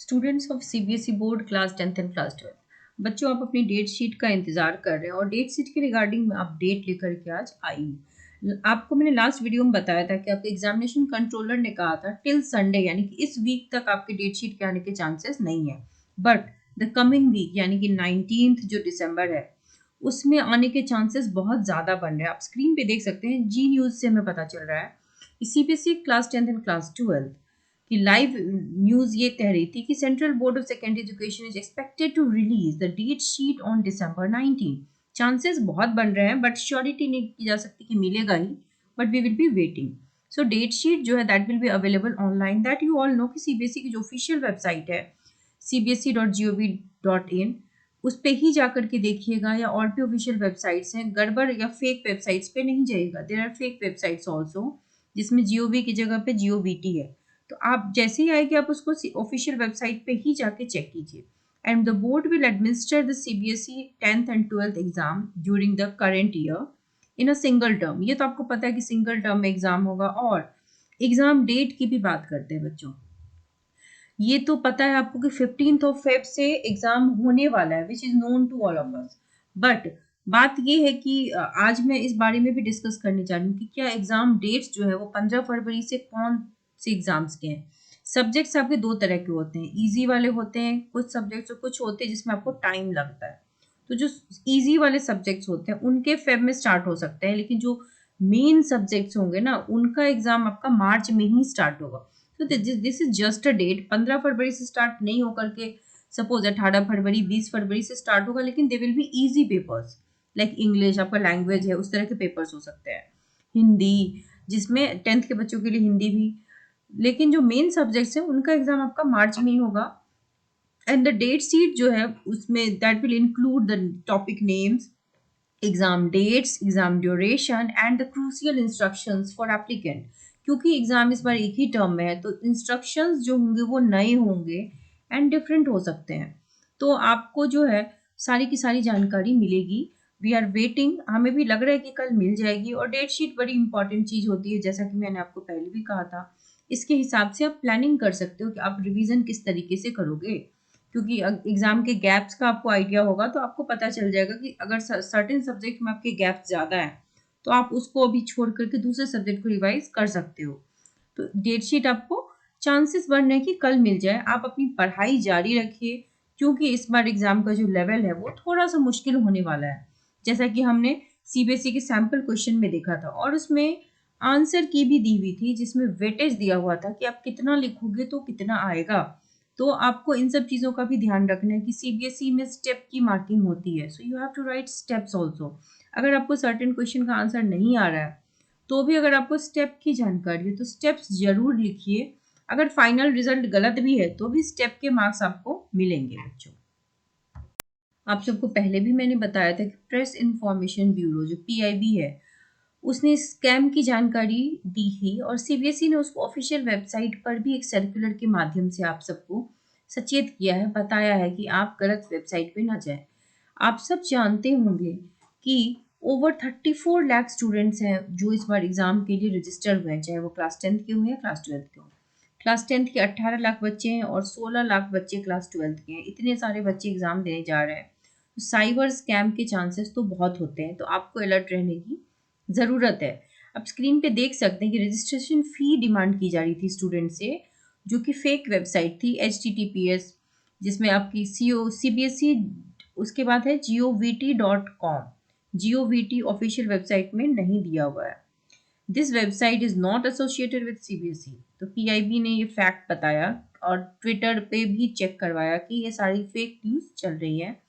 Students of CBSE board class 10th and class 12। बच्चों, आप अपनी डेट शीट का इंतजार कर रहे हैं और डेट शीट के रिगार्डिंग मैं अपडेट लेकर के आज आई हूँ। आपको मैंने लास्ट वीडियो में बताया था कि आपके एग्जामिनेशन कंट्रोलर ने कहा था टिल संडे यानी कि इस वीक तक आपके डेट शीट के आने के चांसेस नहीं है, बट द कमिंग वीक यानी कि 19th जो दिसंबर है उसमें आने के चांसेस बहुत ज़्यादा बन रहे हैं। आप स्क्रीन पे देख सकते हैं, जी न्यूज़ से हमें पता चल रहा है। CBSE class 10th and class 12 कि लाइव न्यूज़ ये कह रही थी कि central board of secondary education is expected to release the date sheet on December 19। Chances बहुत बन रहे हैं बट श्योरिटी नहीं की जा सकती कि मिलेगा ही, but we will be waiting. So date sheet जो है that will be available online. That you all know कि सीबीएसई की जो ऑफिशियल वेबसाइट है cbse.gov.in उस पे ही जाकर के देखिएगा, या और भी ऑफिशियल वेबसाइट्स हैं, गड़बड़ या फेक वेबसाइट्स पे नहीं जाइएगा। There are fake websites also जिसमें जीओवी की जगह पे जीओवीटी है। तो आप जैसे ही आएगी आप उसको ऑफिशियल वेबसाइट पे ही जाके चेक कीजिए। And the board will administer the CBSE 10th and 12th exam during the current year in a single term. ये तो आपको पता है कि सिंगल टर्म में एग्जाम होगा। और एग्जाम डेट की भी बात करते हैं बच्चों, ये तो पता है आपको कि 15th ऑफ फेब से एग्जाम होने वाला है, which is known to all of us. But बात ये है कि आज मैं इस बारे में भी डिस्कस करने जा रही हूँ कि क्या एग्जाम डेट्स जो है वो 15 फरवरी से कौन से एग्जाम्स के हैं। सब्जेक्ट्स आपके दो तरह के होते हैं, इजी वाले होते हैं कुछ सब्जेक्ट्स, और कुछ होते हैं जिसमें आपको टाइम लगता है। तो जो इजी वाले सब्जेक्ट्स होते हैं उनके फेब में स्टार्ट हो सकते हैं, लेकिन जो मेन सब्जेक्ट्स होंगे ना उनका एग्जाम आपका मार्च में ही स्टार्ट होगा। तो this is just a date. 15 फरवरी से स्टार्ट नहीं होकर के सपोज 18 फरवरी 20 फरवरी से स्टार्ट होगा, लेकिन they will be easy papers like English, आपका लैंग्वेज है, उस तरह के पेपर्स हो सकते हैं। हिंदी, जिसमें 10th के बच्चों के लिए हिंदी भी, लेकिन जो मेन सब्जेक्ट्स हैं उनका एग्जाम आपका मार्च में ही होगा। एंड द डेट शीट जो है उसमें that will include the topic names, exam dates, exam duration and the crucial instructions for applicant. क्योंकि एग्जाम इस बार एक ही टर्म में है तो इंस्ट्रक्शंस जो होंगे वो नए होंगे एंड डिफरेंट हो सकते हैं। तो आपको जो है सारी की सारी जानकारी मिलेगी। वी आर वेटिंग, हमें भी लग रहा है कि कल मिल जाएगी। और डेट शीट बड़ी इंपॉर्टेंट चीज़ होती है, जैसा कि मैंने आपको पहले भी कहा था। इसके हिसाब से आप प्लानिंग कर सकते हो कि आप रिवीजन किस तरीके से करोगे, क्योंकि एग्जाम के गैप्स का आपको आइडिया होगा तो आपको पता चल जाएगा कि अगर सर्टेन सब्जेक्ट में आपके गैप ज़्यादा है तो आप उसको अभी छोड़ करके दूसरे सब्जेक्ट को रिवाइज कर सकते हो। तो डेट शीट आपको चांसेस बन रहे हैं कि कल मिल जाए। आप अपनी पढ़ाई जारी रखिए, क्योंकि इस बार एग्जाम का जो लेवल है वो थोड़ा सा मुश्किल होने वाला है, जैसा कि हमने सीबीएसई के सैम्पल क्वेश्चन में देखा था। और उसमें आंसर की भी दी हुई थी जिसमें वेटेज दिया हुआ था कि आप कितना लिखोगे तो कितना आएगा। तो आपको इन सब चीज़ों का भी ध्यान रखना है कि सीबीएसई में स्टेप की मार्किंग होती है, so you have to write steps also. अगर आपको सर्टेन क्वेश्चन का आंसर नहीं आ रहा है तो भी अगर आपको स्टेप की जानकारी है तो स्टेप्स जरूर लिखिए। अगर फाइनल रिजल्ट गलत भी है तो भी स्टेप के मार्क्स आपको मिलेंगे बच्चों। आप सबको पहले भी मैंने बताया था कि प्रेस इंफॉर्मेशन ब्यूरो जो पीआईबी है उसने स्कैम की जानकारी दी थी, और सीबीएसई ने उसको ऑफिशियल वेबसाइट पर भी एक सर्कुलर के माध्यम से आप सबको सचेत किया है, बताया है कि आप गलत वेबसाइट पे ना जाएं। आप सब जानते होंगे कि ओवर 34 लाख स्टूडेंट्स हैं जो इस बार एग्जाम के लिए रजिस्टर हुए हैं, चाहे वो क्लास 10th के हों या क्लास 12th के हों। क्लास 10th के 18 लाख बच्चे हैं और 16 लाख बच्चे क्लास 12th के हैं। इतने सारे बच्चे एग्जाम देने जा रहे हैं, तो साइबर स्कैम के चांसेस तो बहुत होते हैं, तो आपको अलर्ट रहने की ज़रूरत है। अब स्क्रीन पे देख सकते हैं कि रजिस्ट्रेशन फ़ी डिमांड की जा रही थी स्टूडेंट से, जो कि फेक वेबसाइट थी https, जिसमें आपकी CBSE, उसके बाद है govt.com। govt ऑफिशियल वेबसाइट में नहीं दिया हुआ है। This website is not associated with CBSE. तो पीआईबी ने ये फैक्ट बताया और ट्विटर पे भी चेक करवाया कि ये सारी फेक न्यूज़ चल रही है।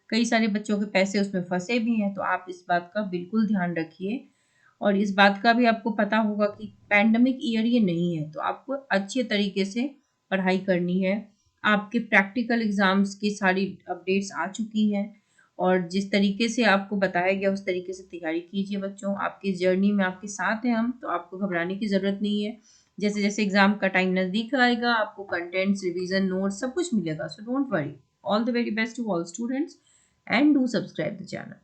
कई सारे बच्चों के पैसे उसमें फंसे भी हैं, तो आप इस बात का बिल्कुल ध्यान रखिए। और इस बात का भी आपको पता होगा कि पैंडमिक ईयर ये नहीं है, तो आपको अच्छे तरीके से पढ़ाई करनी है। आपके प्रैक्टिकल एग्जाम्स की सारी अपडेट्स आ चुकी हैं, और जिस तरीके से आपको बताया गया उस तरीके से तैयारी कीजिए बच्चों। आपकी जर्नी में आपके साथ हैं हम, तो आपको घबराने की ज़रूरत नहीं है। जैसे जैसे एग्जाम का टाइम नज़दीक आएगा आपको कंटेंट्स, रिवीजन नोट्स सब कुछ मिलेगा, so don't worry. All the very best to all students and do subscribe the channel.